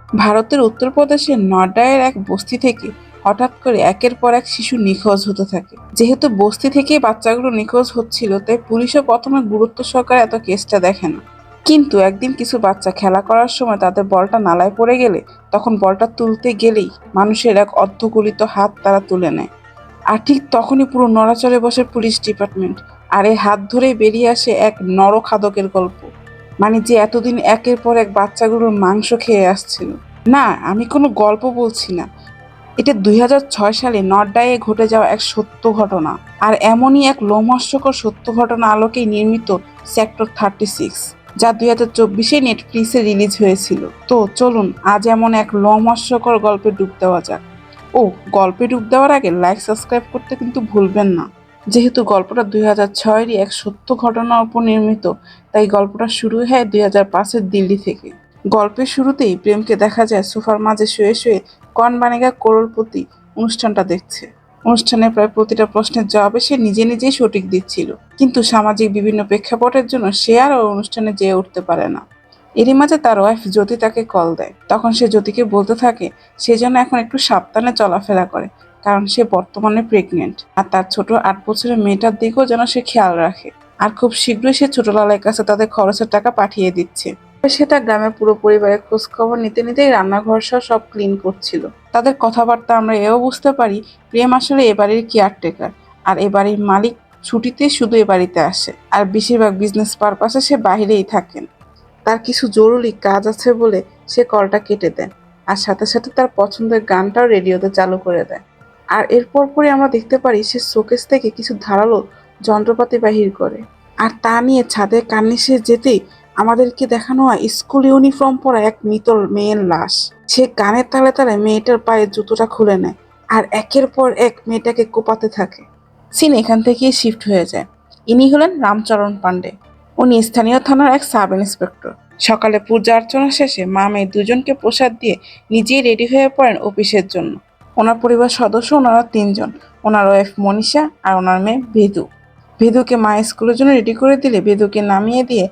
ভারতের উত্তরপ্রদেশের নয়ডার এক বস্তি থেকে হঠাৎ করে একের পর এক শিশু নিখোঁজ হতে থাকে। যেহেতু বস্তি থেকেই বাচ্চাগুলো নিখোঁজ হচ্ছিল, তাই পুলিশও প্রথমে গুরুত্ব সহকারে এত কেসটা দেখে না। কিন্তু একদিন কিছু বাচ্চা খেলা করার সময় তাদের বলটা নালায় পড়ে গেলে, তখন বলটা তুলতে গেলেই মানুষের এক অর্ধগলিত হাত তারা তুলে নেয়। আর ঠিক তখনই পুরো নড়াচড়ে বসে পুলিশ ডিপার্টমেন্ট। আর এই হাত ধরেই বেরিয়ে আসে এক নরখাদকের গল্প, মানে যে এতদিন একের পর এক বাচ্চাগুলোর মাংস খেয়ে আসছিল। না, আমি কোনো গল্প বলছি না, এটা 2006 সালে নর্দায়ে ঘটে যাওয়া এক সত্য ঘটনা। আর এমনই এক লোমহর্ষকর সত্য ঘটনা আলোকেই নির্মিত সেক্টর 36, যা 2024-এ নেটফ্লিক্সে রিলিজ হয়েছিল। তো চলুন আজ এমন এক লোমহর্ষকর গল্পে ডুব দেওয়া যাক। ও, গল্পে ডুব দেওয়ার আগে লাইক সাবস্ক্রাইব করতে কিন্তু ভুলবেন না। যেহেতু গল্পটা 2006-এরই এক সত্য ঘটনার উপর নির্মিত, তাই গল্পটা শুরু হয় 2005-এর দিল্লি থেকে। গল্পের শুরুতেই প্রেমকে দেখা যায় সোফার মাঝে শুয়ে শুয়ে কন বানেগা করোড়পতি অনুষ্ঠানটা দেখছে। অনুষ্ঠানের প্রায় প্রতিটা প্রশ্নের জবাবে সে নিজে নিজেই সঠিক দিচ্ছিল, কিন্তু সামাজিক বিভিন্ন প্রেক্ষাপটের জন্য সে আর ওই অনুষ্ঠানে যেয়ে উঠতে পারে না। এরই মাঝে তার ওয়াইফ জ্যোতি তাকে কল দেয়। তখন সে জ্যোতিকে বলতে থাকে সে যেন এখন একটু সাবধানে চলাফেরা করে, কারণ সে বর্তমানে প্রেগনেন্ট, আর তার ছোট 8 বছরের মেয়েটার দিকেও যেন সে খেয়াল রাখে। আর খুব শীঘ্রই সে ছোট লালের কাছে তাদের খরচের টাকা পাঠিয়ে দিচ্ছে। সে তার গ্রামের পুরো পরিবারের খোঁজ খবর নিতে নিতেই রান্নাঘর সব ক্লিন করছিল। তাদের কথাবার্তা আমরা এও বুঝতে পারি প্রেম আসলে এ বাড়ির কেয়ারটেকার, আর এ বাড়ির মালিক ছুটিতে শুধু এ বাড়িতে আসে, আর বেশিরভাগ বিজনেস পারপাসে সে বাইরেই থাকেন। তার কিছু জরুরি কাজ আছে বলে সে কলটা কেটে দেয়, আর সাথে সাথে তার পছন্দের গানটাও রেডিওতে চালু করে দেয়। আর এরপর পরই আমরা দেখতে পারি সে শোকেস থেকে কিছু ধারালো যন্ত্রপাতি বাহির করে, আর তা নিয়ে ছাদে কার্নিশে যেতেই আমাদেরকে দেখানো হয় স্কুল ইউনিফর্ম পরা এক মৃত মেয়ের লাশ। সে গানের তালে তালে মেয়েটার পায়ে জুতোটা খুলে নেয়, আর একের পর এক মেয়েটাকে কোপাতে থাকে। সিন এখান থেকেই শিফট হয়ে যায়। ইনি হলেন রামচরণ পাণ্ডে। উনি স্থানীয় থানার এক সাব ইন্সপেক্টর। সকালে পূজা অর্চনা শেষে মা মেয়ে দুজনকে প্রসাদ দিয়ে নিজেই রেডি হয়ে পড়েন অফিসের জন্য। ওনার পরিবার সদস্য ওনারা 3 জন, ওনার ওয়াইফ মনীষা আর ওনার মেয়ে ভেদু। ভেদুকে মা স্কুলের জন্য রেডি করে দিলে ভেদুকে নামিয়ে দিয়ে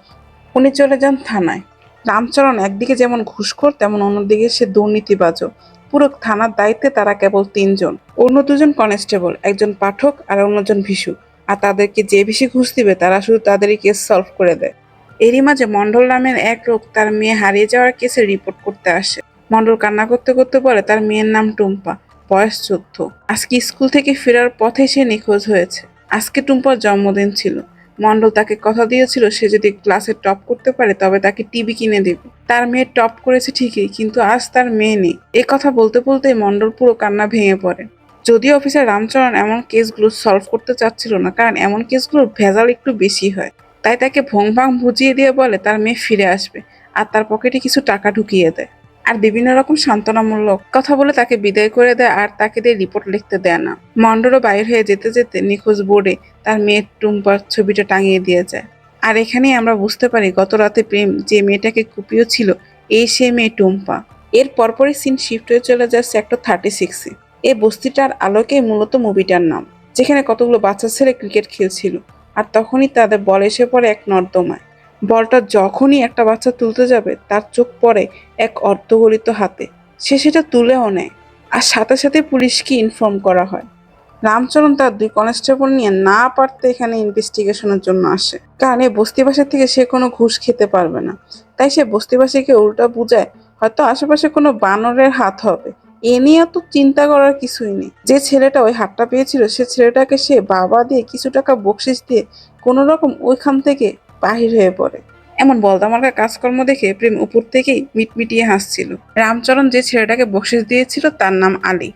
উনি চলে যান থানায়। রামচরণ একদিকে যেমন ঘুষখোর, তেমন অন্যদিকে সে দুর্নীতিবাজও। পুরো থানার দায়িত্বে তারা কেবল 3 জন। অন্য 2জন কনস্টেবল, একজন পাঠক আর অন্যজন ভিশু। আর তাদেরকে যে বেশি ঘুষ দিবে তারা শুধু তাদেরই কেস সলভ করে দেয়। এরই মাঝে মণ্ডল নামের এক লোক তার মেয়ে হারিয়ে যাওয়ার কেসে রিপোর্ট করতে আসে। মণ্ডল কান্না করতে করতে বলে তার মেয়ের নাম টুম্পা, বয়স 14। আজকে স্কুল থেকে ফেরার পথে সে নিখোঁজ হয়েছে। আজকে টুম্পার জন্মদিন ছিল। মণ্ডল তাকে কথা দিয়েছিল সে যদি ক্লাসে টপ করতে পারে তবে তাকে টিভি কিনে দেবে। তার মেয়ে টপ করেছে ঠিকই, কিন্তু আজ তার মেয়ে নেই। এ কথা বলতে বলতেই মণ্ডল পুরো কান্না ভেঙে পড়ে। যদিও অফিসার রামচরণ এমন কেসগুলো সলভ করতে চাচ্ছিল না, কারণ এমন কেসগুলোর ভেজাল একটু বেশি হয়। তাই তাকে ভোং ভাং বুঝিয়ে দিয়ে বলে তার মেয়ে ফিরে আসবে, আর তার পকেটে কিছু টাকা ঢুকিয়ে দেয়। আর বিভিন্ন রকম সান্ত্বনামূলক কথা বলে তাকে বিদায় করে দেয়, আর তাকে দিয়ে রিপোর্ট লিখতে দেয় না। মণ্ডলও বাইর হয়ে যেতে যেতে নিখোঁজ বোর্ডে তার মেয়ের টুম্পার ছবিটা টাঙিয়ে দিয়ে যায়। আর এখানেই আমরা বুঝতে পারি গত রাতে প্রেম যে মেয়েটাকে কুপিয়েছিল এই সে মেয়ে টুম্পা। এর পরপরই সিন শিফট হয়ে চলে যায় সেক্টর 36-এ। এই বস্তিটার আলোকেই মূলত মুভিটার নাম, যেখানে কতগুলো বাচ্চা ছেলে ক্রিকেট খেলছিল। আর তখনই তাদের বল এসে পড়ে এক নর্দমায়। বলটা যখনই একটা বাচ্চা তুলতে যাবে তার চোখ পড়ে এক অর্ধগলিত হাতে। সে সেটা তুলেও নেয়, আর সাথে সাথে পুলিশকে ইনফর্ম করা হয়। রামচরণ তার 2 কনস্টেবল নিয়ে না পারতে এখানে ইনভেস্টিগেশনের জন্য আসে, কারণ এই বস্তিবাসীর থেকে সে কোনো ঘুষ খেতে পারবে না। তাই সে বস্তিবাসীকে উল্টা বুঝায় হয়তো আশেপাশে কোনো বানরের হাত হবে। এ নিয়ে তো চিন্তা করার কিছুই নেই। যে ছেলেটা ওই হাতটা পেয়েছিল সে ছেলেটাকে সে বাবা দিয়ে কিছু টাকা বকশিস দিয়ে কোনো রকম ওইখান থেকে বাহির হয়ে পড়ে। এমন বলদামার্কা কাজকর্ম দেখে প্রেম উপর থেকেই মিটমিটিয়ে হাসছিল। রামচরণ যে ছেলেটাকে বকশিস দিয়েছিল তার নাম আলী।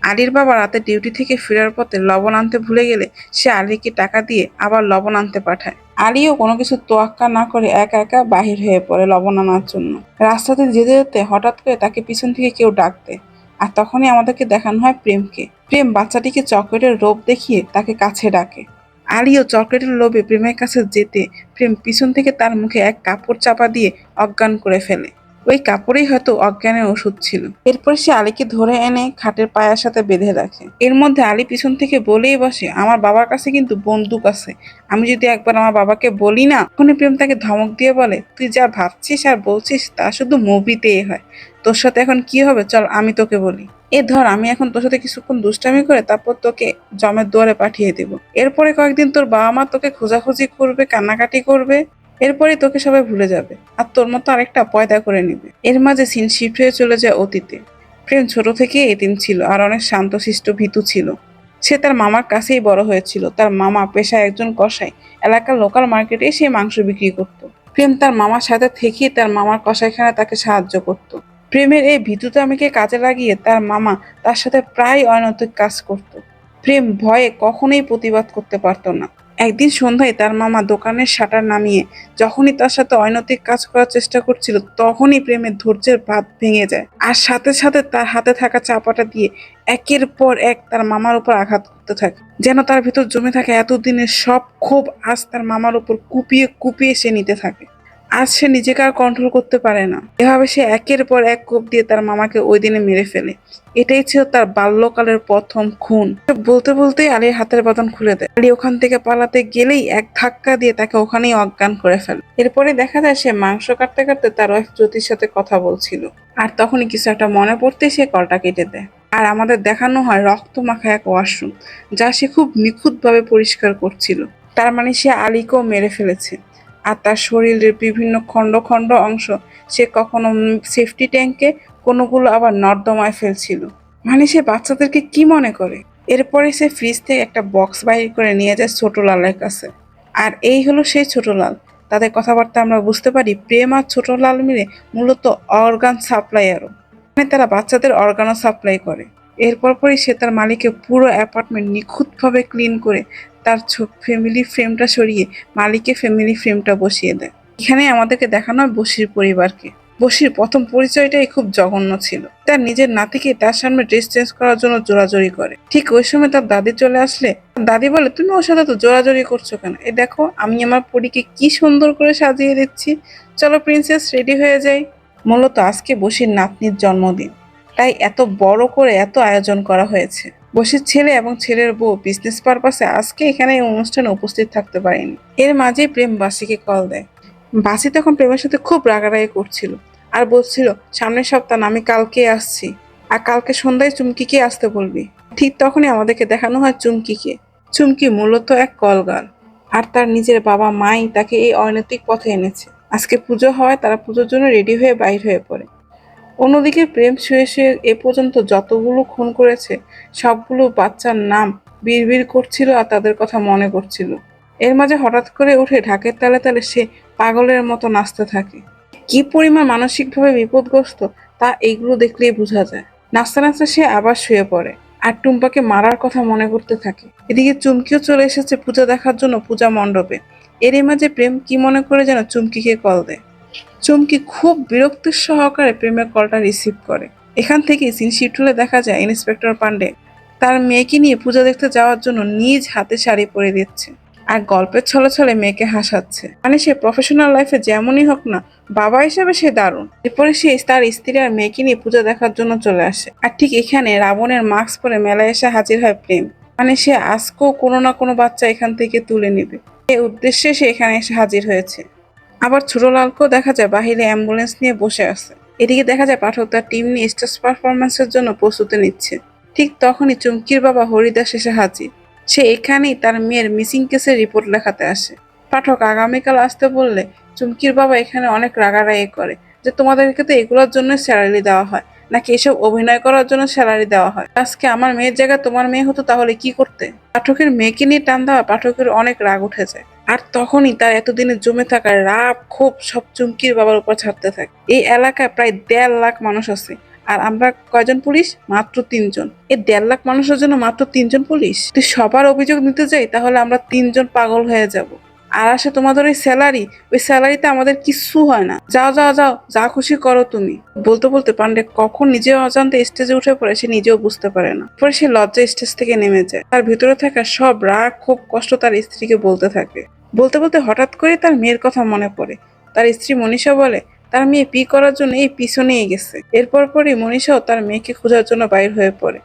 আলীর বাবা রাতে ডিউটি থেকে ফেরার পথে লবণ আনতে ভুলে গেলে সে আলীকে টাকা দিয়ে আবার লবণ আনতে পাঠায়। আলীও কোনো কিছু তোয়াক্কা না করে একা একা বাহির হয়ে পড়ে লবণ আনার জন্য। রাস্তাতে যেতে যেতে হঠাৎ করে তাকে পিছন থেকে কেউ ডাক দেয়, আর তখনই আমাদেরকে দেখানো হয় প্রেমকে। প্রেম বাচ্চাটিকে চকলেটের লোভ দেখিয়ে তাকে কাছে ডাকে। আলীও চকলেটের লোভে প্রেমের কাছে যেতে প্রেম পিছন থেকে তার মুখে এক কাপড় চাপা দিয়ে অজ্ঞান করে ফেলে। ওই কাপড়েই হয়তো অজ্ঞানের ওষুধ ছিল। এরপর সে আলীকে ধরে এনে খাটের পায়ার সাথে বেঁধে রাখে। এর মধ্যে আলী পিছন থেকে বলেই বসে, আমার বাবার কাছে কিন্তু বন্দুক আছে, আমি যদি একবার আমার বাবাকে বলি না। তখনই প্রেম তাকে ধমক দিয়ে বলে, তুই যা ভাবছিস আর বলছিস তা শুধু মুভিতেই হয়, তোর সাথে এখন কি হবে চল আমি তোকে বলি। ধর আমি এখন তোর সাথে কিছুক্ষণ দুষ্টামি করে তারপর তোকে জমের দুয়ারে পাঠিয়ে দিব। এরপরে কয়েকদিন তোর বাবা মা তোকে খোঁজাখুঁজি করবে, কান্নাকাটি করবে, এরপরে তোকে সবাই ভুলে যাবে আর তোর মতো আরেকটা পয়দা করে নিবে। এর মাঝে সিন শিফট হয়ে চলে যায় অতীতে। প্রেম ছোট থেকে এতিম ছিল আর অনেক শান্তশিষ্ট ভীতু ছিল। সে তার মামার কাছেই বড় হয়েছিল। তার মামা পেশায় একজন কসাই, এলাকার লোকাল মার্কেটে সে মাংস বিক্রি করত। প্রেম তার মামার সাথে থেকেই তার মামার কসাইখানায় তাকে সাহায্য করত। প্রেমের এই ভীতুতামিকে কাজে লাগিয়ে তার মামা তার সাথে প্রায় অনৈতিক কাজ করত। প্রেম ভয়ে কখনোই প্রতিবাদ করতে পারত না। একদিন সন্ধ্যায় তার মামা দোকানের শাটার নামিয়ে যখনই তার সাথে অনৈতিক কাজ করার চেষ্টা করছিল, তখনই প্রেমের ধৈর্যের বাঁধ ভেঙে যায় আর সাথে সাথে তার হাতে থাকা চাপাটা দিয়ে একের পর এক তার মামার উপর আঘাত করতে থাকে। যেন তার ভিতর জমে থাকে এতদিনের সব ক্ষোভ আজ তার মামার উপর কুপিয়ে কুপিয়ে সে নিতে থাকে। আজ সে নিজেকে আর কন্ট্রোল করতে পারে না। এভাবে সে একের পর এক কোপ দিয়ে তার মামাকে ওই দিনে মেরে ফেলে। এটাই ছিল তার বাল্যকালের প্রথম খুন। বলতে বলতেই আলীর হাতের বাঁধন খুলে দেয়। আলী ওখান থেকে পালাতে গেলেই এক ধাক্কা দিয়ে তাকে ওখানেই অজ্ঞান করে ফেলে। এরপরে দেখা যায় সে মাংস কাটতে কাটতে তার ওয়াইফ জ্যোতির সাথে কথা বলছিল, আর তখনই কিছু একটা মনে পড়তে সে কলটা কেটে দেয়। আর আমাদের দেখানো হয় রক্ত মাখা এক ওয়াশরুম, যা সে খুব নিখুঁতভাবে পরিষ্কার করছিল। তার মানে সে আলীকেও মেরে ফেলেছে। আর তার শরীরের বিভিন্ন খণ্ড খণ্ড অংশ সে কখনো সেফটি ট্যাঙ্কে, কোনোগুলো আবার নর্দমায় ফেলছিল। মানে সে বাচ্চাদেরকে কি মনে করে। এরপরে সে ফ্রিজ থেকে একটা বক্স বাইর করে নিয়ে যায় ছোট লালের কাছে। আর এই হলো সেই ছোট লাল। তাদের কথাবার্তা আমরা বুঝতে পারি প্রেম আর ছোট লাল মিলে মূলত অর্গান সাপ্লাইয়ারও, মানে তারা বাচ্চাদের অর্গানও সাপ্লাই করে। এরপর পরই সে তার মালিকের পুরো অ্যাপার্টমেন্ট নিখুঁতভাবে ক্লিন করে তার ফ্যামিলি ফ্রেমটা সরিয়ে মালিকের ফ্যামিলি ফ্রেমটা বসিয়ে দেয়। এখানে আমাদেরকে দেখানো হয় বসির পরিবারকে। বসির প্রথম পরিচয়টাই খুব জঘন্য ছিল। তার নিজের নাতিকে তার সামনে ড্রেস চেঞ্জ করার জন্য জোরাজোরি করে। ঠিক ওই সময় তার দাদি চলে আসলে দাদি বলে, তুমি ওর সাথে তো জোরাজোরি করছো কেন? এই দেখো আমি আমার পরীকে কি সুন্দর করে সাজিয়ে দিচ্ছি, চলো প্রিন্সেস রেডি হয়ে যাই। মূলত আজকে বসির নাতনির জন্মদিন, তাই এত বড় করে এত আয়োজন করা হয়েছে। বসির ছেলে এবং ছেলের বউ বিজনেস পারপাসে আজকে এখানে এই অনুষ্ঠানে উপস্থিত থাকতে পারেনি। এর মাঝেই প্রেম বাসিকে কল দেয়। বাসি তখন প্রেমের সাথে খুব রাগারাগি করছিল আর বলছিল, সামনের সপ্তাহ আমি কালকে আসছি, আর কালকে সন্ধ্যায় চুমকিকে আসতে বলবি। ঠিক তখনই আমাদেরকে দেখানো হয় চুমকিকে। চুমকি মূলত এক কলগার, আর তার নিজের বাবা মাই তাকে এই অনৈতিক পথে এনেছে। আজকে পুজো হওয়ায় তারা পুজোর জন্য রেডি হয়ে বাইর হয়ে পড়ে। অন্যদিকে প্রেম শুয়ে শুয়ে এ পর্যন্ত যতগুলো খুন করেছে সবগুলো বাচ্চার নাম বিড়বিড় করছিল আর তাদের কথা মনে করছিল। এর মাঝে হঠাৎ করে উঠে ঢাকের তালে তালে সে পাগলের মতো নাচতে থাকে। কি পরিমাণ মানসিকভাবে বিপদগ্রস্ত তা এইগুলো দেখলেই বোঝা যায়। নাচতে নাচতে সে আবার শুয়ে পড়ে আর টুম্পাকে মারার কথা মনে করতে থাকে। এদিকে চুমকিও চলে এসেছে পূজা দেখার জন্য পূজা মণ্ডপে। এরই মাঝে প্রেম কি মনে করে যেন চুমকিকে কল দেয়। চুমকি খুব বিরক্তির সহকারে প্রেমের কলটা রিসিভ করে। এখান থেকে সিন শিফট হলে দেখা যায় ইন্সপেক্টর পান্ডে তার মেয়েকে নিয়ে পূজা দেখতে যাওয়ার জন্য নিজ হাতে শাড়ি পরে দিচ্ছে আর গল্পের ছলে ছলে মেয়েকে হাসাচ্ছে। মানে সে প্রফেশনাল লাইফে যেমনই হোক না, বাবা হিসেবে সে দারুণ। এরপরে সে তার স্ত্রী আর মেয়েকে নিয়ে পূজা দেখার জন্য চলে আসে। আর ঠিক এখানে রাবণের মাস্ক পরে মেলায় এসে হাজির হয় প্রেম। মানে সে আজকেও কোনো না কোনো বাচ্চা এখান থেকে তুলে নেবে, এই উদ্দেশ্যে সে এখানে এসে হাজির হয়েছে। আবার ছোট লালকেও দেখা যায় বাহিরে অ্যাম্বুলেন্স নিয়ে বসে আছে। এদিকে দেখা যায় পাঠক তার টিম নিয়ে স্টেজ পারফরমেন্সের জন্য প্রস্তুতি নিচ্ছে। ঠিক তখনই চুমকির বাবা হরিদাস এসে হাজির। সে এখানেই তার মেয়ের মিসিং কেসের রিপোর্ট লেখাতে আসে। পাঠক আগামীকাল আসতে বললে চুমকির বাবা এখানে অনেক রাগারাগি করে যে তোমাদেরকে তো এগুলোর জন্য স্যালারি দেওয়া হয় নাকি এসব অভিনয় করার জন্য স্যালারি দেওয়া হয়? আজকে আমার মেয়ের জায়গায় তোমার মেয়ে হতো তাহলে কি করতে? পাঠকের মেয়েকে নিয়ে টান দেওয়া পাঠকের অনেক রাগ উঠে যায়। আর তখনই তার এতদিনে জমে থাকা রাগ ক্ষোভ সব চুমকির বাবার উপর ছাড়তে থাকে। এই এলাকায় প্রায় 1.5 লাখ মানুষ আছে, আর আমরা কয়জন পুলিশ? মাত্র 3 জন। এই 1.5 লাখ মানুষের জন্য মাত্র 3 জন পুলিশ? তুই সবার অভিযোগ নিতে যাই তাহলে আমরা 3 জন পাগল হয়ে যাব। আর আসে তোমাদের ওই স্যালারি, ওই স্যালারিতে আমাদের কিচ্ছু হয় না। যাও যাও যাও, যা খুশি করো তুমি। বলতে বলতে পান্ডে কখন নিজেও অজান্তে স্টেজে উঠে পড়ে সে নিজেও বুঝতে পারে না। পরে সে লজ্জায় স্টেজ থেকে নেমে যায়। তার ভিতরে থাকা সব রাগ খুব কষ্ট তার স্ত্রীকে বলতে থাকে। বলতে বলতে হঠাৎ করে তার মেয়ের কথা মনে পড়ে। তার স্ত্রী মনীষা বলে, তার মেয়ে পি করার জন্য এই পিছনেই গেছে। এরপর পরই মনীষাও তার মেয়েকে খোঁজার জন্য বাইর হয়ে পড়ে।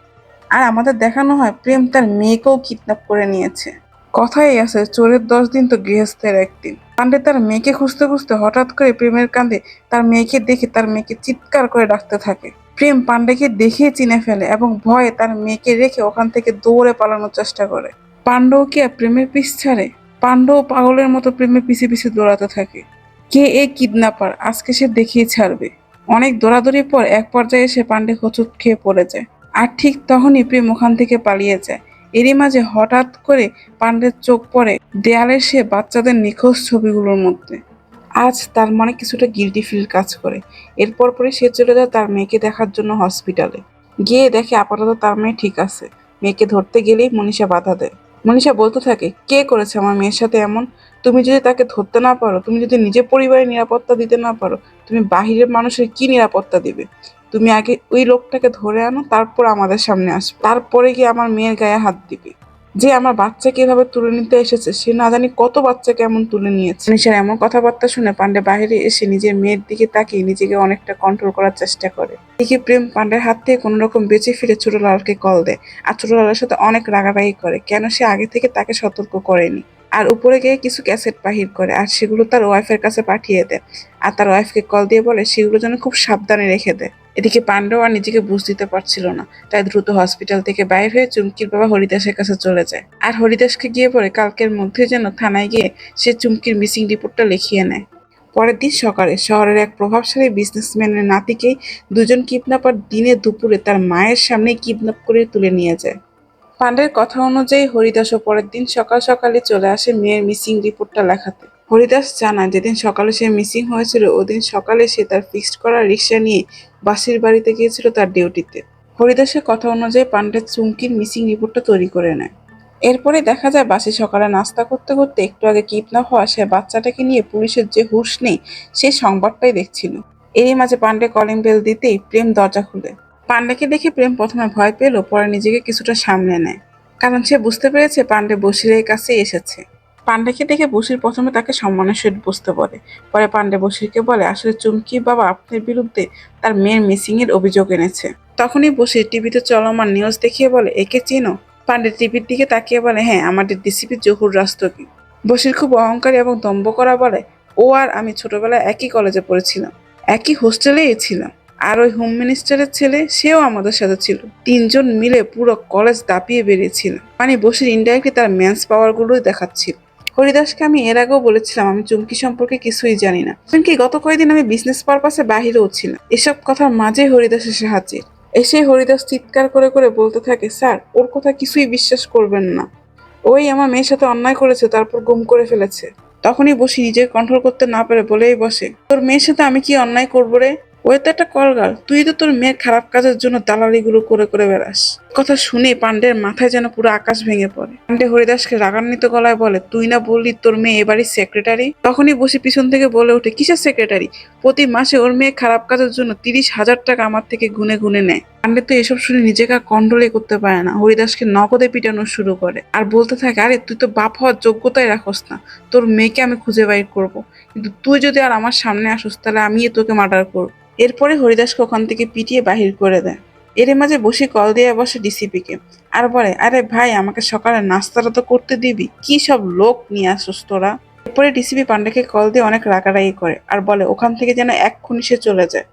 আর আমাদের দেখানো হয় প্রেম তার মেয়েকেও কিডন্যাপ করে নিয়েছে। কথাই আছে, চোরের 10 দিন তো গৃহস্থের 1 দিন। পান্ডে তার মেয়েকে খুঁজতে খুঁজতে হঠাৎ করে প্রেমের কাঁধে তার মেয়েকে দেখে তার মেয়েকে চিৎকার করে ডাকতে থাকে। প্রেম পান্ডেকে দেখেই চিনে ফেলে এবং ভয়ে তার মেয়েকে রেখে ওখান থেকে দৌড়ে পালানোর চেষ্টা করে। পাণ্ডব কি আর প্রেমের পিছ ছাড়ে? পাণ্ডব পাগলের মতো প্রেমের পিছে পিছে দৌড়াতে থাকে। কে এই কিডন্যাপার, আজকে সে দেখেই ছাড়বে। অনেক দৌড়াদৌড়ির পর এক পর্যায়ে এসে পান্ডে হোঁচট খেয়ে পড়ে যায়। আর ঠিক তখনই প্রেম ওখান থেকে পালিয়ে যায়। এরই মাঝে হঠাৎ করে পান্ডের চোখ পড়ে দেয়ালের সে বাচ্চাদের নিখোঁজ ছবিগুলোর মধ্যে। আজ তার মনে কিছুটা গিল্টি ফিল কাজ করে। এরপর পরে সে চলে যায় তার মেয়েকে দেখার জন্য হসপিটালে। গিয়ে দেখে আপাতত তার মেয়ে ঠিক আছে। মেয়েকে ধরতে গেলেই মনীষা বাধা দেয়। মনীষা বলতে থাকে, কে করেছে আমার মেয়ের সাথে এমন? তুমি যদি তাকে ধরতে না পারো, তুমি যদি নিজের পরিবারের নিরাপত্তা দিতে না পারো, তুমি বাহিরের মানুষের কি নিরাপত্তা দিবে? তুমি আগে ওই লোকটাকে ধরে আনো, তারপর আমাদের সামনে আসবে, তারপরে গিয়ে আমার মেয়ের গায়ে হাত দিবে। যে আমার বাচ্চাকে এভাবে তুলে নিতে এসেছে, সে না জানি কত বাচ্চাকে এমন তুলে নিয়েছে। মনীষার এমন কথাবার্তা শুনে পান্ডে বাইরে এসে নিজের মেয়ের দিকে তাকিয়ে নিজেকে অনেকটা কন্ট্রোল করার চেষ্টা করে। এদিকে প্রেম পান্ডের হাত থেকে কোনো রকম বেঁচে ফিরে ছোট লালকে কল দেয়। আর ছোট লালের সাথে অনেক রাগারাগি করে, কেন সে আগে থেকে তাকে সতর্ক করেনি। আর উপরে গিয়ে কিছু ক্যাসেট বাহির করে আর সেগুলো তার ওয়াইফের কাছে পাঠিয়ে দেয়। আর তার ওয়াইফকে কল দিয়ে বলে সেগুলো যেন খুব সাবধানে রেখে দেয়। এদিকে পান্ডব আর নিজেকে বুঝ দিতে পারছিল না, তাই দ্রুত হসপিটাল থেকে বাইর হয়ে চুমকির বাবা হরিদাসের কাছে চলে যায়। আর হরিদাসকে গিয়ে বলে কালকের মধ্যে যেন থানায় গিয়ে সে চুমকির মিসিং রিপোর্টটা লিখিয়ে নেয়। পরের দিন সকালে শহরের এক প্রভাবশালী বিজনেসম্যানের নাতিকেই দুজন কিডন্যাপার দিনে দুপুরে তার মায়ের সামনেই কিডন্যাপ করে তুলে নিয়ে যায়। পান্ডের কথা অনুযায়ী হরিদাসও পরের দিন সকাল সকালে চলে আসে মেয়ের মিসিং রিপোর্টটা লেখাতে। হরিদাস জানায় যেদিন সকালে সে মিসিং হয়েছিল ওদিন সকালে সে তার ফিক্সড করা রিক্সা নিয়ে বাসির বাড়িতে গিয়েছিল তার ডিউটিতে। হরিদাসের কথা অনুযায়ী পান্ডে চুমকির মিসিং রিপোর্টটা তৈরি করে নেয়। এরপরে দেখা যায় বাসে সকালে নাস্তা করতে করতে একটু আগে কিডন্যাপ হওয়া সে বাচ্চাটাকে নিয়ে পুলিশের যে হুঁশ নেই সেই সংবাদটাই দেখছিল। এরই মাঝে পান্ডে কলিং বেল দিতেই প্রেম দরজা খুলে। পান্ডেকে দেখে প্রেম প্রথমে ভয় পেলেও পরে নিজেকে কিছুটা সামলে নেয়, কারণ সে বুঝতে পেরেছে পান্ডে বশিরের কাছেই এসেছে। পান্ডেকে দেখে বশির প্রথমে তাকে সম্মানের সহিত বসতে বলে। পরে পান্ডে বশিরকে বলে আসলে চুমকি বাবা আপনার বিরুদ্ধে তার মেয়ের মিসিং এর অভিযোগ এনেছে। তখনই বশির টিভিতে চলমান নিউজ দেখিয়ে বলে একে চিনো? পান্ডে টিভির দিকে তাকিয়ে বলে হ্যাঁ, আমাদের ডিসিপি জহুর রাস্তোগি। বশির খুব অহংকারী এবং দম্ভ করা বলে ও আর আমি ছোটবেলায় একই কলেজে পড়েছিলাম, একই হোস্টেলেই ছিলাম। আর ওই হোম মিনিস্টারের ছেলে সেও আমাদের সাথে ছিল, 3জন মিলে পুরো কলেজ দাপিয়ে বেরিয়েছিলাম। মানে বসির ইনডাইরেক্টলি তার ম্যান্স পাওয়ার গুলোই দেখাচ্ছিল। হরিদাসকে আমি এর আগেও বলেছিলাম আমি চুমকি সম্পর্কে কিছুই জানি না, এমনকি গত কয়েকদিন আমি বিজনেস পারপাসে বাহিরেও ছিলাম। এসব কথার মাঝে হরিদাস এসে হাজির। এসে হরিদাস চিৎকার করে করে বলতে থাকে স্যার, ওর কথা কিছুই বিশ্বাস করবেন না। ওই আমার মেয়ের সাথে অন্যায় করেছে, তারপর গুম করে ফেলেছে। তখনই বসি নিজের কন্ট্রোল করতে না পেরে বলেই বসে তোর মেয়ের সাথে আমি কি অন্যায় করবো রে? ওই তো একটা কলগাল, তুই তো তোর মেয়ের খারাপ কাজের জন্য দালালিগুলো করে করে বেড়াস। কথা শুনে পান্ডের মাথায় যেন পুরো আকাশ ভেঙে পড়ে। পান্ডে হরিদাসকে রাগান্বিত গলায় বলে তুই না বললি তোর মেয়ে এবারই সেক্রেটারি? তখনই বসে পিছন থেকে বলে ওঠে কিসের সেক্রেটারি? প্রতি মাসে ওর মেয়ে খারাপ কাজের জন্য 30,000 টাকা আমার থেকে গুনে গুনে নেয়। পান্ডে তো এসব শুনে নিজেকে আর কন্ট্রোলই করতে পারে না, হরিদাসকে নগদে পিটানো শুরু করে আর বলতে থাকে আরে তুই তো বাপ হওয়ার যোগ্যতাই রাখস না, তোর মেয়েকে আমি খুঁজে বাইর করবো, কিন্তু তুই যদি আর আমার সামনে আসস তাহলে আমি তোকে মার্ডার করবো। এরপরে হরিদাসকে ওখান থেকে পিটিয়ে বাহির করে দেয়। এর মাঝে বসে কল দিয়ে বসে ডিসিপিকে আর বলে আরে ভাই আমাকে সকালে নাস্তাটা তো করতে দিবি, কি সব লোক নিয়ে আসস তোরা। এরপরে ডিসিপি পান্ডেকে কল দিয়ে অনেক রাগারাগি করে আর বলে ওখান থেকে যেন এক্ষুনি সে চলে যায়।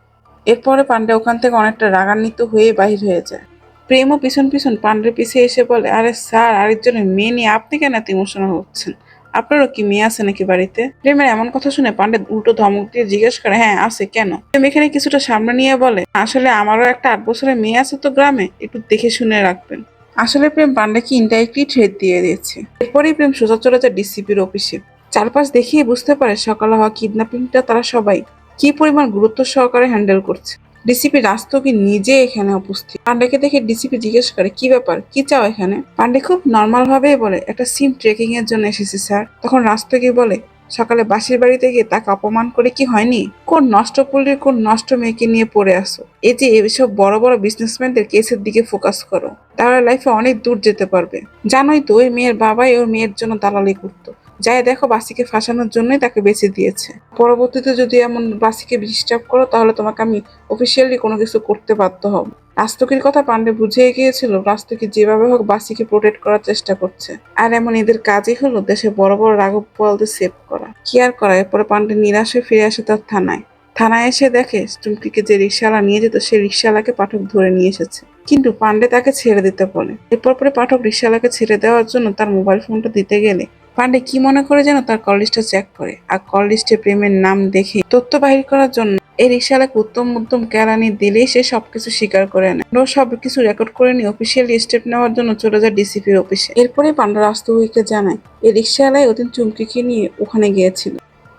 এরপরে পান্ডে ওখান থেকে অনেকটা রাগান্বিত হয়ে বাহির হয়ে যায়। প্রেমও পিছন পিছন পান্ডের পিছিয়ে এসে বলে আরে স্যার, আরেকজনের মেয়ে নিয়ে আপনি কেন এত ইমোশনাল হচ্ছেন? আপনারও কি মেয়ে আছে নাকি বাড়িতে? প্রেমের এমন কথা শুনে পান্ডে উল্টো ধমক দিয়ে জিজ্ঞেস করে হ্যাঁ আছে, কেন? প্রেম এখানে কিছুটা সামনে নিয়ে বলে আসলে আমারও একটা 8 বছরের মেয়ে আছে তো গ্রামে, একটু দেখে শুনে রাখবেন। আসলে প্রেম পান্ডেকে ইনডাইরেক্টলি থ্রেট দিয়ে দিয়েছে। এরপরেই প্রেম সোজা চলে যায় ডিসিপির অফিসে। চারপাশ দেখিয়ে বুঝতে পারে সকালে হওয়া কিডন্যাপিংটা তারা সবাই কি পরিমাণ গুরুত্ব সহকারে হ্যান্ডেল করছে। ডিসিপি রাস্তোগি নিজে এখানে উপস্থিত। পান্ডেকে দেখে ডিসিপি জিজ্ঞেস করে কি ব্যাপার, কি চাও এখানে? পান্ডে খুব নর্মাল ভাবেই বলে একটা সিম ট্রেকিং এর জন্য এসেছি স্যার। তখন রাস্তোগি বলে সকালে বাসির বাড়িতে গিয়ে তাকে অপমান করে কি হয়নি? কোন নষ্ট পল্লীর কোন নষ্ট মেয়েকে নিয়ে পড়ে আসো? এই যে এসব বড় বড় বিজনেসম্যানদের কেসের দিকে ফোকাস করো, তাহলে লাইফে অনেক দূর যেতে পারবে। জানোই তো ওই মেয়ের বাবাই ওর মেয়ের জন্য দালালি করতো, যাই দেখো বাসিকে ফাঁসানোর জন্যই তাকে বেঁচে দিয়েছে। পরবর্তীতে যদি এমন বাসিকে ডিস্টার্ব করো তাহলে তোমাকে আমি অফিসিয়ালি কোনো কিছু করতে বাধ্য হব। রাস্তকির কথা পান্ডে বুঝিয়ে গিয়েছিল রাস্তকি যেভাবে হোক বাসিকে প্রোটেক্ট করার চেষ্টা করছে। আর এমন এদের কাজই হলো দেশে বড় বড় রাঘব বোয়ালদের সেভ করা। কি আর করা, এরপরে পান্ডে নিরাশ হয়ে ফিরে আসে তার থানায়। থানায় এসে দেখে চুমকিকে যে রিক্সাওয়ালা নিয়ে যেত সেই রিক্সাওয়ালাকে পাঠক ধরে নিয়ে এসেছে, কিন্তু পান্ডে তাকে ছেড়ে দিতে বলে। এরপর পরে পাঠক রিক্সাওয়ালাকে ছেড়ে দেওয়ার জন্য তার মোবাইল ফোনটা দিতে গেলে পান্ডে কি মনে করে যেন তার কল লিস্টটা চেক করে, আর কল লিস্টে প্রেমের নাম দেখে তথ্য বাহির করার জন্য এই রিক্সাওয়ালাকে উত্তম মধ্যম কেরানি দিলেই সে সবকিছু স্বীকার করে নেয়। ও সবকিছু রেকর্ড করে নিয়ে অফিসিয়ালি স্টেপ নেওয়ার জন্য চলে যায় ডিসিপির অফিসে। এরপরে পান্ডা রাস্তকিকে জানায় এই রিক্সাওয়ালাই ওদিন চুমকিকে নিয়ে ওখানে গিয়েছিল,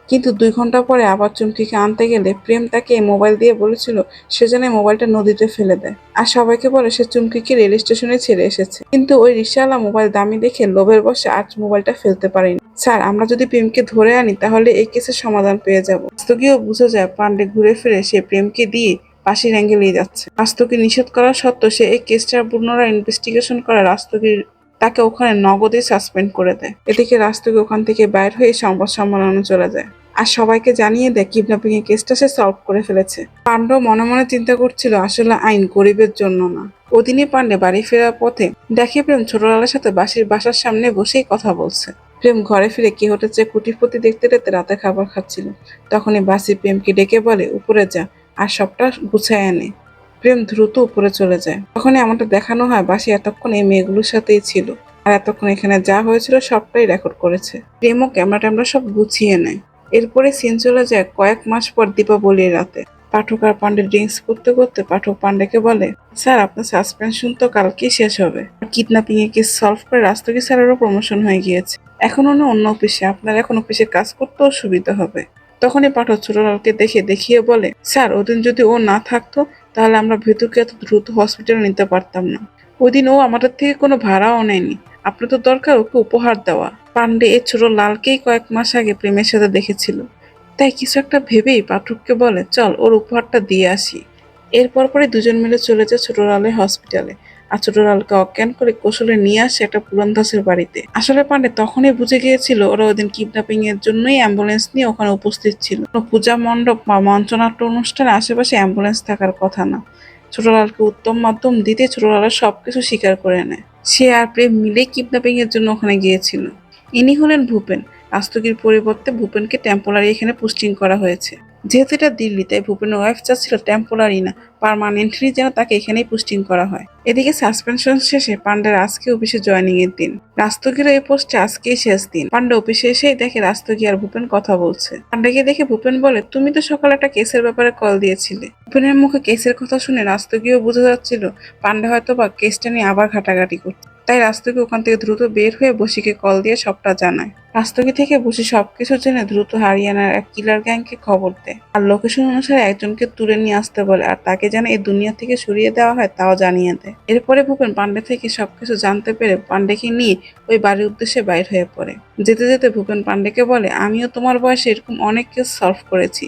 কিন্তু 2 ঘন্টা পরে আবার চুমকিকে আনতে গেলে প্রেম তাকে মোবাইল দিয়ে বলেছিল সে যেন মোবাইলটা নদীতে ফেলে দেয়, আর সবাইকে বলে সে চুমকিকে রেল স্টেশনে ছেড়ে এসেছে। কিন্তু ওই রিক্সাওয়ালা মোবাইল দামি দেখে লোভের বশে আজ মোবাইলটা ফেলতে পারেনি। স্যার, আমরা যদি প্রেমকে ধরে আনি তাহলে এই কেসের সমাধান পেয়ে যাব। আস্তকিও বুঝে যায় পান্ডে ঘুরে ফিরে সে প্রেমকে দিয়ে ফাঁসির অ্যাঙ্গেলেই যাচ্ছে। রাস্তকি নিষেধ করা সত্ত্বেও সে এই কেসটার পুনরায় ইনভেস্টিগেশন করে রাস্তকির তাকে ওখানে নগদে সাসপেন্ড করে দেয়। এদিকে রাস্তকি ওখান থেকে বাইর হয়ে সংবাদ সম্মেলনে চলে যায় আর সবাইকে জানিয়ে দেয় কিডন্যাপিং এর কেসটা সে সলভ করে ফেলেছে। পান্ডে মনে মনে চিন্তা করছিল আসলে আইন গরিবের জন্য না। ওদিনই পান্ডে বাড়ি ফেরার পথে দেখে প্রেম ছোটলালের সাথে বাসার সামনে বসেই কথা বলছে। প্রেম ঘরে ফিরে কি হতেছে কুটিপতি দেখতে দেখতে রাতে খাবার খাচ্ছিল। তখনই বাসি প্রেমকে ডেকে বলে উপরে যা আর সবটা গুছায় আনে। প্রেম দ্রুত উপরে চলে যায়। তখনই আমাদের দেখানো হয় বাসি এতক্ষণ এই মেয়েগুলোর সাথেই ছিল আর এতক্ষণ এখানে যা হয়েছিল সবটাই রেকর্ড করেছে। প্রেমও ক্যামেরা ট্যামেরা সব গুছিয়ে নেয়। এরপরে সিন চলে যায় কয়েক মাস পর দীপাবলির রাতে। পাঠক আর পান্ডে ড্রিঙ্কস করতে করতে পাঠক পান্ডেকে বলে, স্যার আপনার সাসপেনশন তো কালকেই শেষ হবে। কিডন্যাপিং এর কেস সলভ করে রাস্তকি স্যারেরও প্রমোশন হয়ে গিয়েছে। এখন উনি অন্য অফিসে, আপনার এখন অফিসে কাজ করতেও সুবিধা হবে। তখনই পাঠক ছোটলালকে দেখিয়ে বলে, স্যার ওদিন যদি ও না থাকতো তাহলে আমরা ভেতুকে এত দ্রুত হসপিটালে নিতে পারতাম না। ওদিন ও আমাদের থেকে কোনো ভাড়াও নেয়নি, আপনার তো দরকার ওকে উপহার দেওয়া। পান্ডে এই ছোট লালকেই কয়েক মাস আগে প্রেমের সাথে দেখেছিল, তাই কিছু একটা ভেবেই পাঠককে বলে চল ওর উপহারটা দিয়ে আসি। এরপর পরে দুজন মিলে চলে যায় ছোট লালের হসপিটালে আর ছোট লালকে অজ্ঞান করে কৌশলে নিয়ে আসে একটা পুরনদাসের বাড়িতে। আসলে পান্ডে তখনই বুঝে গিয়েছিল ওরা ওদিন কিডন্যাপিং এর জন্যই অ্যাম্বুলেন্স নিয়ে ওখানে উপস্থিত ছিল। পূজা মণ্ডপ বা মঞ্চনাট্য অনুষ্ঠানের আশেপাশে অ্যাম্বুলেন্স থাকার কথা না। ছোটলালকে উত্তম মাধ্যম দিতে ছোটলালের সবকিছু স্বীকার করে নেয়। সে আর প্রেম মিলেই কিডন্যাপিং এর জন্য ওখানে গিয়েছিল। ইনি হলেন ভূপেন। রাস্তকির পরিবর্তে ভূপেনকে টেম্পোরারি এখানে পোস্টিং করা হয়েছে। যেহেতু এটা দিল্লি তাই ভূপেনের ওয়াইফ চাচ্ছিল টেম্পোরারি না পার্মানেন্টলি যেন তাকে এখানেই পোস্টিং করা হয়। এদিকে সাসপেনশন শেষে পান্ডের আজকে অফিসে জয়েনিং এর দিন। রাস্তকিরও এই পোস্টে আজকেই শেষ দিন। পান্ডে অফিসে এসেই দেখে রাস্তকি আর ভূপেন কথা বলছে। পান্ডেকে দেখে ভূপেন বলে, তুমি তো সকালে একটা কেসের ব্যাপারে কল দিয়েছিলে। ভূপেনের মুখে কেসের কথা শুনে রাস্তকিও বুঝে যাচ্ছিল পান্ডে হয়তো বা কেসটা নিয়ে আবার ঘাটাঘাটি করছে। তাই রাস্তকি ওখান থেকে দ্রুত বের হয়ে বসিকে কল দিয়ে সবটা জানায়। রাস্তকি থেকে বসি সবকিছু জেনে দ্রুত হরিয়ানার এক কিলার গ্যাংকে খবর দেয় আর লোকেশন অনুসারে একজনকে তুলে নিয়ে আসতে বলে আর তাকে যেন এই দুনিয়া থেকে সরিয়ে দেওয়া হয় তাও জানিয়ে দেয়। এরপরে ভূপেন পান্ডে থেকে সবকিছু জানতে পেরে পান্ডেকে নিয়ে ওই বাড়ির উদ্দেশ্যে বাইর হয়ে পড়ে। যেতে যেতে ভূপেন পান্ডেকে বলে, আমিও তোমার বয়সে এরকম অনেক কেস সলভ করেছি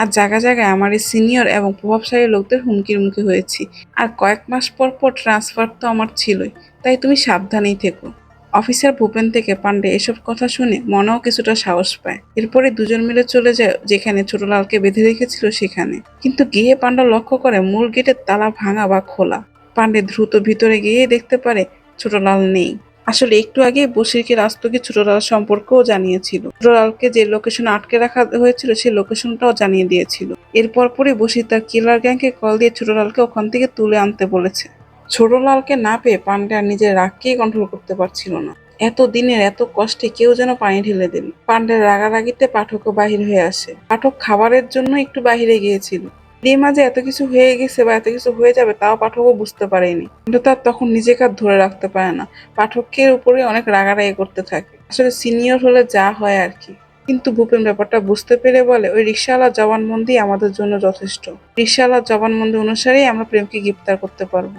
আর জায়গায় জায়গায় আমার এই সিনিয়র এবং প্রভাবশালী লোকদের হুমকির মুখে হয়েছি। আর কয়েক মাস পর পর ট্রান্সফার তো আমার ছিলই, তাই তুমি সাবধানেই থেকো। অফিসার ভূপেন থেকে পান্ডে এসব কথা শুনে মনেও কিছুটা সাহস পায়। এরপরে দুজন মিলে চলে যায় যেখানে ছোটলালকে বেঁধে রেখেছিল সেখানে। কিন্তু গিয়ে পান্ডা লক্ষ্য করে মূল গেটের তালা ভাঙা বা খোলা। পান্ডে দ্রুত ভিতরে গিয়ে দেখতে পারে ছোটলাল নেই। আসলে একটু আগে বশিরকে রাস্তকি ছোটলাল সম্পর্কেও জানিয়েছিল। ছোটলালকে যে লোকেশনে আটকে রাখা হয়েছিল সেই লোকেশনটাও জানিয়ে দিয়েছিল। এরপর পরে বশির তার কিলার গ্যাংকে কল দিয়ে ছোটলালকে ওখান থেকে তুলে আনতে বলেছে। ছোটলালকে না পেয়ে পান্ডে আর নিজের রাগকেই কন্ট্রোল করতে পারছিল না। এত দিনের এত কষ্টে কেউ যেন পানি ঢেলে দিল। পান্ডের রাগারাগিতে পাঠকও বাহির হয়ে আসে। পাঠক খাবারের জন্য একটু বাহিরে গিয়েছিল। এই মাঝে এত কিছু হয়ে গেছে বা এত কিছু হয়ে যাবে তাও পাঠকও বুঝতে পারেনি। কিন্তু তার তখন নিজেকে আর ধরে রাখতে পারে না। পাঠকের উপরে অনেক রাগারাগি করতে থাকে। আসলে সিনিয়র হলে যা হয় আর কি। কিন্তু ভূপেন ব্যাপারটা বুঝতে পেরে বলে, ওই রিকশাওয়ালার জবানবন্দি আমাদের জন্য যথেষ্ট। রিকশাওয়ালার জবানবন্দি অনুসারেই আমরা প্রেমকে গ্রেপ্তার করতে পারবো।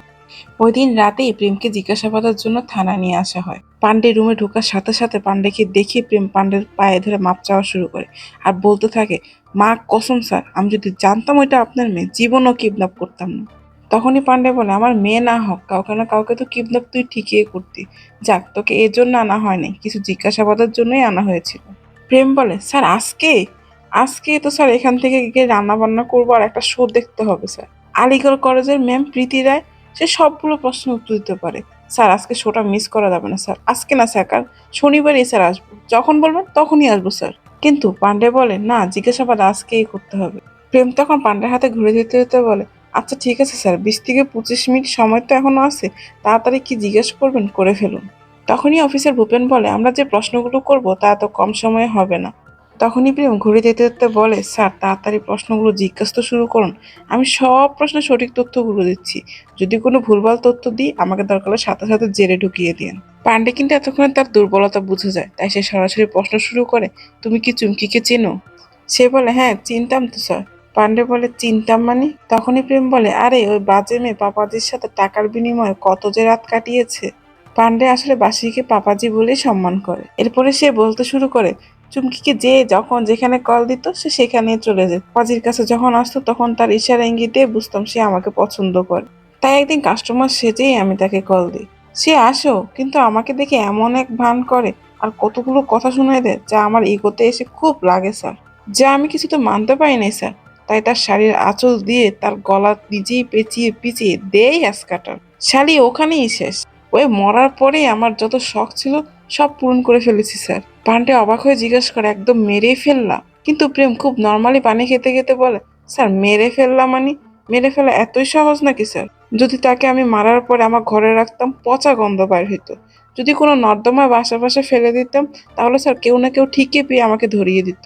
ওই দিন রাতেই প্রেমকে জিজ্ঞাসাবাদের জন্য থানায় নিয়ে আসা হয়। পান্ডে রুমে ঢোকার সাথে সাথে পান্ডেকে দেখে প্রেম পান্ডের পায়ে ধরে মাপ চাওয়া শুরু করে আর বলতে থাকে, মা কসম স্যার, আমি যদি জানতাম ওইটা আপনার মেয়ে জীবনও কিডন্যাপ করতাম না। তখনই পান্ডে বলে, আমার মেয়ে না হোক, কাউকে না কাউকে তো কিডন্যাপ তুই ঠিকই করতি। যাক, তোকে এর জন্য আনা হয়নি, কিছু জিজ্ঞাসাবাদের জন্যই আনা হয়েছিল। প্রেম বলে, স্যার আজকে? আজকে তো স্যার এখান থেকে গিয়ে রান্না বান্না করবো আর একটা শো দেখতে হবে স্যার। আলিগড় কলেজের ম্যাম প্রীতি রায়, সে সবগুলো প্রশ্নের উত্তর দিতে পারে। স্যার আজকে শোটা মিস করা যাবে না স্যার, আজকে না স্যার, কাল শনিবারই স্যার আসবো, যখন বলবেন তখনই আসবো স্যার। কিন্তু পান্ডে বলে, না, জিজ্ঞাসাবাদ আজকেই করতে হবে। প্রেম তখন পান্ডের হাতে ঘুরে দিতে দিতে বলে, আচ্ছা ঠিক আছে স্যার, 20 থেকে 25 মিনিট সময় তো এখনো আছে, তাড়াতাড়ি কি জিজ্ঞেস করবেন করে ফেলুন। তখনই অফিসার ভূপেন বলে, আমরা যে প্রশ্নগুলো করব তা এত কম সময়ে হবে না। তখনই প্রেম ঘুরে যেতে যেতে বলে, স্যার তাড়াতাড়ি প্রশ্নগুলো জিজ্ঞাসা তো শুরু করুন, আমি সব প্রশ্নের সঠিক তথ্যগুলো দিচ্ছি। যদি কোনো ভুলভাল তথ্য দিই, আমাকে দরকার হলে সাথে সাথে জেলে ঢুকিয়ে দিন। পান্ডে কিন্তু এতক্ষণে তার দুর্বলতা বুঝে যায়, তাই সে সরাসরি প্রশ্ন শুরু করে, তুমি কি চুমকিকে চেনো? সে বলে, হ্যাঁ চিনতাম তো স্যার। পান্ডে বলে, চিনতাম মানে? তখনই প্রেম বলে, আরে ওই বাজে মেয়ে পাপাজির সাথে টাকার বিনিময়ে কত যে রাত কাটিয়েছে। পান্ডে আসলে বাসিকে পাপাজি বলেই সম্মান করে। এরপরে সে বলতে শুরু করে, চুমকিকে যে যখন যেখানে কল দিত সে সেখানে চলে যেত। পাপাজির কাছে যখন আসতো তখন তার ইশারা ইঙ্গিতে বুঝতাম সে আমাকে পছন্দ করে। তাই একদিন কাস্টমার সেজেই আমি তাকে কল দিই। সে আসো, কিন্তু আমাকে দেখে এমন এক ভান করে আর কতগুলো কথা শুনাই দেয় যা আমার ইগোতে এসে খুব লাগে স্যার। যা আমি কিছু তো মানতে পারি নাই স্যার। তাই তার শাড়ির আঁচল দিয়ে তার গলা নিজেই পেঁচিয়ে পিছিয়ে দেই হ্যাসকাটার। শালি ওখানেই শেষ। ওই মরার পরেই আমার যত শখ ছিল সব পূরণ করে ফেলেছি স্যার। পান্ডে অবাক হয়ে জিজ্ঞেস করে, একদম মেরেই ফেললা? কিন্তু প্রেম খুব নর্মালি পানি খেতে খেতে বলে, স্যার মেরে ফেললাম মানে? মেরে ফেলা এতই সহজ নাকি স্যার? যদি তাকে আমি মারার পরে আমার ঘরে রাখতাম, পচা গন্ধ বাইর হইতো। যদি কোনো নর্দমায় আশেপাশে ফেলে দিতাম, তাহলে স্যার কেউ না কেউ ঠিকই পেয়ে আমাকে ধরিয়ে দিত।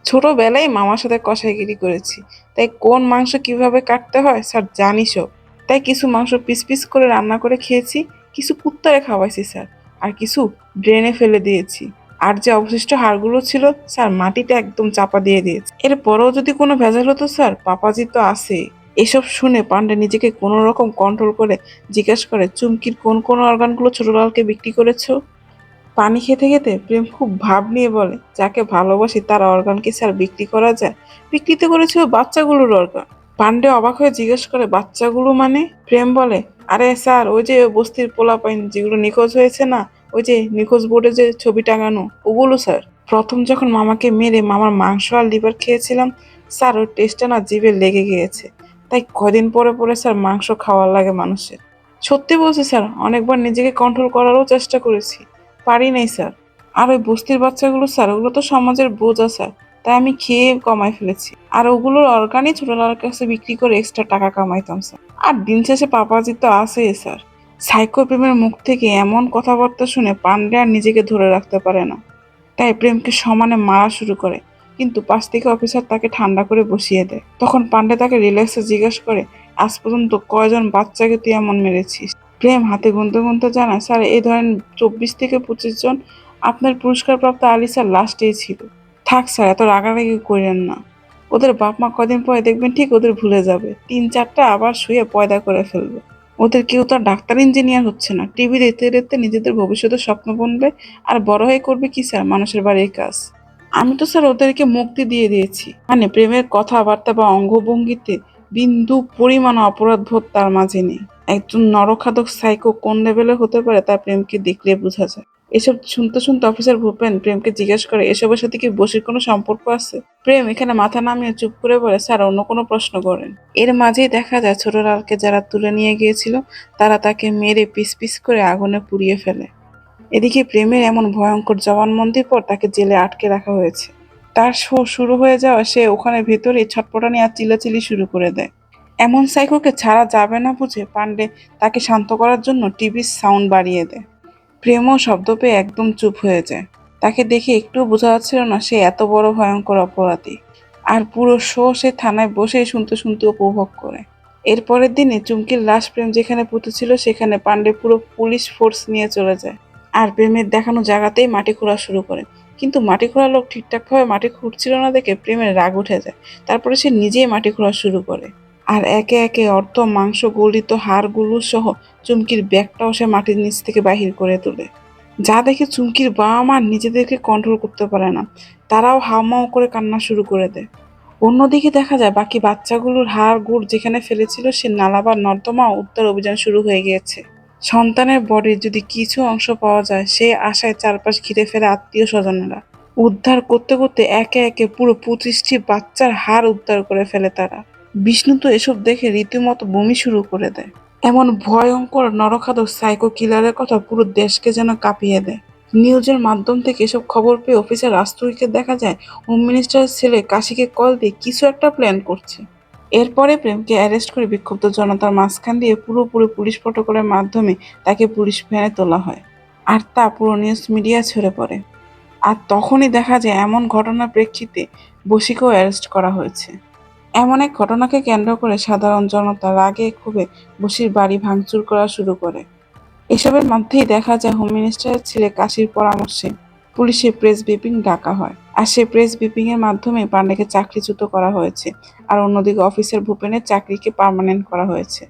ছোটবেলায় মামার সাথে কষাইগিরি করেছি, তাই কোন মাংস কিভাবে কাটতে হয় স্যার জানিসও। তাই কিছু মাংস পিস পিস করে রান্না করে খেয়েছি, কিছু কুত্তারে খাওয়াইছি স্যার, আর কিছু ড্রেনে ফেলে দিয়েছি। আর যে অবশিষ্ট হাড়গুলো ছিল স্যার মাটিতে একদম চাপা দিয়ে দিয়েছে। এরপরেও যদি কোনো ভেজাল হতো স্যার, পাপাজি তো আছে। এসব শুনে পান্ডে নিজেকে কোনো রকম কন্ট্রোল করে জিজ্ঞেস করে, চুমকির কোন কোন অর্গানগুলো ছোটলালকে বিক্রি করেছো? পানি খেতে খেতে প্রেম খুব ভাব নিয়ে বলে, যাকে ভালোবাসি তার অর্গান কি স্যার বিক্রি করা যায়? বিক্রিতে করেছিল বাচ্চাগুলোর অর্গান। পান্ডে অবাক হয়ে জিজ্ঞেস করে, বাচ্চাগুলো মানে? প্রেম বলে, আরে স্যার, ওই যে বস্তির পোলাপাইন যেগুলো নিখোঁজ হয়েছে না, ওই যে নিখোঁজ বোর্ডে যে ছবি টাঙানো, ওগুলো স্যার। প্রথম যখন মামাকে মেরে মামার মাংস আর লিভার খেয়েছিলাম স্যার, ওই টেস্টটা না জিভে লেগে গিয়েছে। তাই কদিন পরে পরে স্যার মাংস খাওয়ার লাগে মানুষের। সত্যি বলছি স্যার, অনেকবার নিজেকে কন্ট্রোল করারও চেষ্টা করেছি, পারি নাই স্যার। আর ওই বস্তির বাচ্চাগুলো স্যার, ওগুলো তো সমাজের বোঝা স্যার, তাই আমি খেয়ে কমাই ফেলেছি। আর ওগুলোর অর্গানই ছোটলার কাছে বিক্রি করে এক্সট্রা টাকা কামাইতাম স্যার। আর দিন শেষে পাপাজি তো আছেই স্যার। সাইকো প্রেমের মুখ থেকে এমন কথাবার্তা শুনে পান্ডে আর নিজেকে ধরে রাখতে পারে না, তাই প্রেমকে সমানে মারা শুরু করে। কিন্তু পাশ থেকে অফিসার তাকে ঠান্ডা করে বসিয়ে দেয়। তখন পান্ডে তাকে রিল্যাক্সে জিজ্ঞেস করে, আজ পর্যন্ত কয়জন বাচ্চাকে তুই এমন মেরেছিস? প্রেম হাতে গুনতে গুনতে জানায়, স্যার এই ধরেন 24 থেকে 25 জন। আপনার পুরস্কারপ্রাপ্ত আলী স্যার লাস্টেই ছিল। থাক স্যার, এত রাগারাগি করেন না। ওদের বাপ মা কদিন পরে দেখবেন ঠিক ওদের ভুলে যাবে, 3-4টা আবার শুয়ে পয়দা করে ফেলবে। ওদের কেউ তো আর ডাক্তার ইঞ্জিনিয়ার হচ্ছে না, টিভি দেখতে দেখতে নিজেদের ভবিষ্যতের স্বপ্ন বুনবে। আর বড় হয়ে করবে কি স্যার, মানুষের বাড়ির কাজ। আমি তো স্যার ওদেরকে মুক্তি দিয়ে দিয়েছি। মানে প্রেমের কথাবার্তা বা অঙ্গভঙ্গিতে বিন্দু পরিমাণ অপরাধবোধ তার মাঝে নেই। একজন নরখাদক সাইকো কোন লেভেলে হতে পারে তা প্রেমকে দেখলে বোঝা যায়। এসব শুনতে শুনতে অফিসার ভূপেন প্রেমকে জিজ্ঞেস করে, এসবের সাথে কি বসির কোনো সম্পর্ক আছে? প্রেম এখানে মাথা নামিয়ে চুপ করে বলে, স্যার অন্য কোনো প্রশ্ন করেন। এর মাঝেই দেখা যায় ছোট লালকে যারা তুলে নিয়ে গিয়েছিল তারা তাকে মেরে পিস পিস করে আগুনে পুড়িয়ে ফেলে। এদিকে প্রেমের এমন ভয়ঙ্কর জবানবন্দির পর তাকে জেলে আটকে রাখা হয়েছে। তার শো শুরু হয়ে যাওয়া সে ওখানে ভেতরে ছটপটানি আর চিল্লাচিল্লি শুরু করে দেয়। এমন সাইকোকে ছাড়া যাবে না বুঝে পান্ডে তাকে শান্ত করার জন্য টিভির সাউন্ড বাড়িয়ে দেয়। প্রেমও শব্দ পেয়ে একদম চুপ হয়ে যায়। তাকে দেখে একটুও বোঝা যাচ্ছিল না সে এত বড় ভয়ঙ্কর অপরাধী। আর পুরো শো সে থানায় বসেই শুনতে শুনতে উপভোগ করে। এর পরের দিনে চুমকির লাশ প্রেম যেখানে পুঁতেছিল সেখানে পান্ডে পুরো পুলিশ ফোর্স নিয়ে চলে যায়। আর প্রেমের দেখানো জায়গাতেই মাটি খোঁড়া শুরু করে। কিন্তু মাটি খোঁড়া লোক ঠিকঠাকভাবে মাটি খুঁড়ছিল না দেখে প্রেমের রাগ উঠে যায়। তারপরে সে নিজেই মাটি খোঁড়া শুরু করে। আর একে একে অর্ধ মাংস গলিত হাড়গুলো সহ চুমকির ব্যাগটাও সে মাটির নিচ থেকে বাহির করে তোলে। যা দেখে চুমকির বাবা মা নিজেদেরকে কন্ট্রোল করতে পারে না। তারাও হাউমাউ করে কান্না শুরু করে দেয়। অন্যদিকে দেখা যায় বাকি বাচ্চাগুলোর হাড় গুড় যেখানে ফেলেছিল সে নালা বা নর্দমা উদ্ধার অভিযান শুরু হয়ে গিয়েছে। সন্তানের বডির যদি কিছু অংশ পাওয়া যায় সে আশায় চারপাশ ঘিরে ফেলে আত্মীয় স্বজনেরা। উদ্ধার করতে করতে একে একে পুরো 25টি বাচ্চার হাড় উদ্ধার করে ফেলে তারা। বিষ্ণু তো এসব দেখে রীতিমতো বমি শুরু করে দেয়। এমন ভয়ঙ্কর নরখাদক সাইকো কিলারের কথা পুরো দেশকে যেন কাঁপিয়ে দেয়। নিউজের মাধ্যম থেকে এসব খবর পেয়ে অফিসার রাষ্ট্রকে দেখা যায় হোম মিনিস্টারের ছেলে কাশিকে কল দিয়ে কিছু একটা প্ল্যান করছে। এরপরে প্রেমকে অ্যারেস্ট করে বিক্ষুব্ধ জনতার মাঝখান দিয়ে পুরোপুরি পুলিশ প্রটোকলের মাধ্যমে তাকে পুলিশ ভ্যানে তোলা হয়। আর তা পুরো নিউজ মিডিয়া ছড়ে পড়ে। আর তখনই দেখা যায় এমন ঘটনার প্রেক্ষিতে বশিকেও অ্যারেস্ট করা হয়েছে। এমন এক ঘটনাকে কেন্দ্র করে সাধারণ জনতা রাগে ক্ষোভে বশির বাড়ি ভাঙচুর করা শুরু করে। এসবের মধ্যেই দেখা যায় হোম মিনিস্টারের ছেলে কাশির পরামর্শে পুলিশে প্রেস ব্রিফিং ডাকা হয়। আর সেই প্রেস ব্রিফিং এর মাধ্যমে পান্ডেকে চাকরিচ্যুত করা হয়েছে। আর অন্যদিকে অফিসার ভূপেনের চাকরিকে পার্মানেন্ট করা হয়েছে।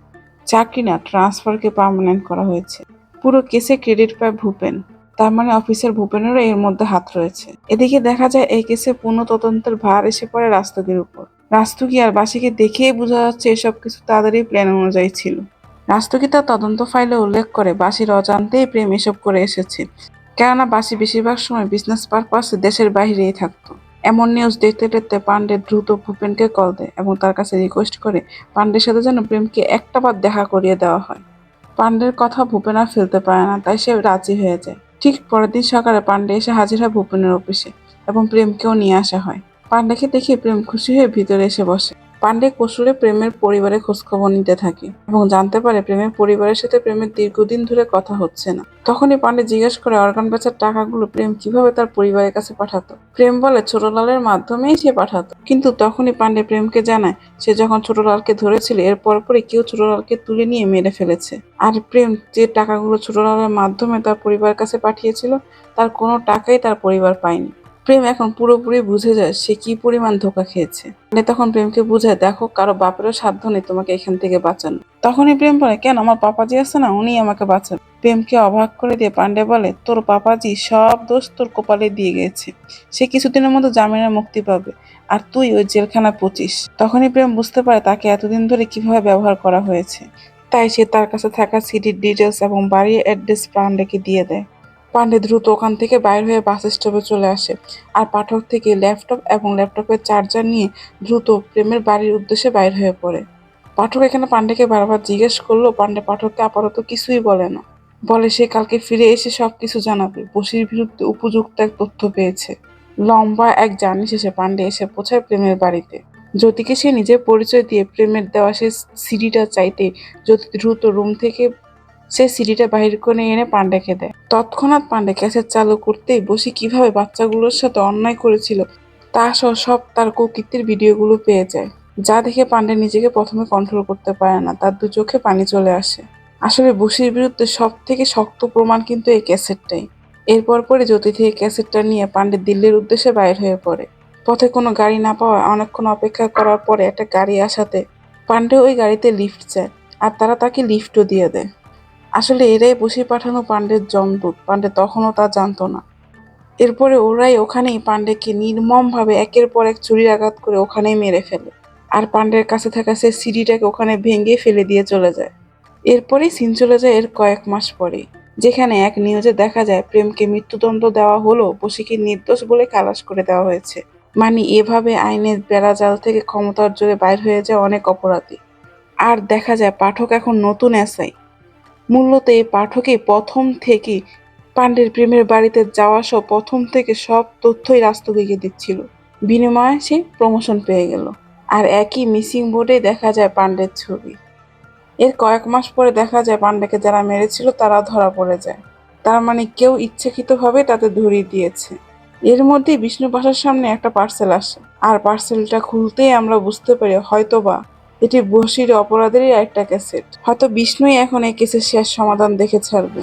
চাকরি না, ট্রান্সফারকে পার্মানেন্ট করা হয়েছে। পুরো কেসে ক্রেডিট পায় ভূপেন। তার মানে অফিসার ভূপেনেরও এর মধ্যে হাত রয়েছে। এদিকে দেখা যায় এই কেসে পূর্ণ তদন্তের ভার এসে পড়ে রাস্তগীর উপর। রাস্তগী আর বাসীকে দেখেই বোঝা যাচ্ছে এসব কিছু তাদেরই প্ল্যান অনুযায়ী ছিল। রাষ্ট্রকি তার তদন্ত ফাইলে উল্লেখ করে বাসির অজান্তেই প্রেম এসব করে এসেছে। কেননা বাসি বেশিরভাগ সময় বিজনেস পারপাসে দেশের বাইরেই থাকতো। এমন নিউজ দেখতে দেখতে পান্ডে দ্রুত ভূপেনকে কল দেয় এবং তার কাছে রিকোয়েস্ট করে পান্ডের সাথে যেন প্রেমকে একটাবার দেখা করিয়ে দেওয়া হয়। পান্ডের কথা ভূপেন আর ফেলতে পারে না, তাই সে রাজি হয়ে যায়। ঠিক পরের দিন সকালে পান্ডে এসে হাজির হয় ভূপেনের অফিসে এবং প্রেমকেও নিয়ে আসা হয়। পান্ডেকে দেখে প্রেম খুশি হয়ে ভিতরে এসে বসে। পান্ডে কৌশলে প্রেমের পরিবারের খোঁজখবর নিতে থাকে এবং জানতে পারে প্রেমের পরিবারের সাথে প্রেমের দীর্ঘদিন ধরে কথা হচ্ছে না। তখনই পান্ডে জিজ্ঞেস করে অর্গান বেচার টাকাগুলো প্রেম কিভাবে তার পরিবারের কাছে পাঠাতো। প্রেম বলে ছোটলালের মাধ্যমেই সে পাঠাতো। কিন্তু তখনই পান্ডে প্রেমকে জানায় সে যখন ছোটলালকে ধরেছিল এর পরপরই কেউ ছোটলালকে তুলে নিয়ে মেরে ফেলেছে। আর প্রেম যে টাকাগুলো ছোটলালের মাধ্যমে তার পরিবারের কাছে পাঠিয়েছিল তার কোনো টাকাই তার পরিবার পায়নি। প্রেম এখন পুরোপুরি বুঝে যায় সে কি পরিমাণ ধোঁকা খেয়েছে। মানে তখন প্রেমকে বুঝায়, দেখো কারো বাপেরও সাধ্য নেই তোমাকে এখান থেকে বাঁচানো। তখনই প্রেম বলে, কেন, আমার পাপাজি আছে না, উনি আমাকে বাঁচাবে। প্রেমকে অবাক করে দিয়ে পান্ডে বলে, তোর পাপাজি সব দোষ তোর কপালে দিয়ে গেছে। সে কিছুদিনের মধ্যে জামিনে মুক্তি পাবে আর তুই ওই জেলখানা 25। তখনই প্রেম বুঝতে পারে তাকে এতদিন ধরে কিভাবে ব্যবহার করা হয়েছে। তাই সে তার কাছে থাকা সিডির ডিটেলস এবং বাড়ির অ্যাড্রেস পান্ডেকে দিয়ে দেয়। পান্ডে দ্রুত ওখান থেকে বাইর হয়ে বাস স্টপে চলে আসে আর পাঠক থেকে ল্যাপটপ এবং ল্যাপটপের চার্জার নিয়ে দ্রুত প্রেমের বাড়ির উদ্দেশ্যে বাইর হয়ে পড়ে। পাঠক এখানে পান্ডেকে বারবার জিজ্ঞেস করলো পান্ডে পাঠককে আপাতত কিছুই বলে না। বলে সে কালকে ফিরে এসে সবকিছু জানাবে। বশির বিরুদ্ধে উপযুক্ত এক তথ্য পেয়েছে। লম্বা এক জার্নি শেষে পান্ডে এসে পৌঁছায় প্রেমের বাড়িতে। জ্যোতিকে সে নিজের পরিচয় দিয়ে প্রেমের দেওয়া সে সিডিটা চাইতে জ্যোতি দ্রুত রুম থেকে সে সিডিটা বাহির করে এনে পান্ডেকে দেয়। তৎক্ষণাৎ পান্ডে ক্যাসেট চালু করতেই বসি কিভাবে বাচ্চাগুলোর সাথে অন্যায় করেছিল তা সহ সব তার কুকীর্তির ভিডিওগুলো পেয়ে যায়। যা দেখে পান্ডে নিজেকে প্রথমে কন্ট্রোল করতে পারে না, তার দু চোখে পানি চলে আসে। আসলে বসির বিরুদ্ধে সব থেকে শক্ত প্রমাণ কিন্তু এই ক্যাসেটটাই। এরপর পরে জ্যোতি থেকে ক্যাসেটটা নিয়ে পান্ডে দিল্লির উদ্দেশ্যে বাইর হয়ে পড়ে। পথে কোনো গাড়ি না পাওয়ায় অনেকক্ষণ অপেক্ষা করার পরে একটা গাড়ি আসাতে পান্ডে ওই গাড়িতে লিফট চায় আর তারা তাকে লিফটও দিয়ে দেয়। আসলে এরাই বশির পাঠানো পান্ডের যমদূত। পান্ডে তখনও তা জানতো না। এরপরে ওরাই ওখানেই পান্ডেকে নির্মমভাবে একের পর এক ছুরির আঘাত করে ওখানেই মেরে ফেলে। আর পান্ডের কাছে থাকা সে সিডিটাকে ওখানে ভেঙে ফেলে দিয়ে চলে যায়। এরপরেই সিন চলে যায় এর কয়েক মাস পরে, যেখানে এক নিউজে দেখা যায় প্রেমকে মৃত্যুদণ্ড দেওয়া হলো বশিকে নির্দোষ বলে খালাস করে দেওয়া হয়েছে। মানে এভাবে আইনের বেড়াজাল থেকে ক্ষমতার জোরে বাইর হয়ে যায় অনেক অপরাধী। আর দেখা যায় পাঠক এখন নতুন এসআই। মূলত এই পাঠকই প্রথম থেকে পান্ডের প্রেমের বাড়িতে যাওয়া সহ প্রথম থেকে সব তথ্যই রাস্তগীকে দিচ্ছিল। বিনিময়ে সে প্রমোশন পেয়ে গেল। আর একই মিসিং বোর্ডে দেখা যায় পান্ডের ছবি। এর কয়েক মাস পরে দেখা যায় পান্ডেকে যারা মেরেছিল তারা ধরা পড়ে যায়। তার মানে কেউ ইচ্ছাকৃতভাবে তাদের ধরিয়ে দিয়েছে। এর মধ্যেই বিষ্ণু বাসার সামনে একটা পার্সেল আসে আর পার্সেলটা খুলতেই আমরা বুঝতে পারি হয়তোবা এটি বশির অপরাধেরই একটা ক্যাসেট। হয়তো বিষ্ণুই এখন এই কেসের শেষ সমাধান দেখে ছাড়বে।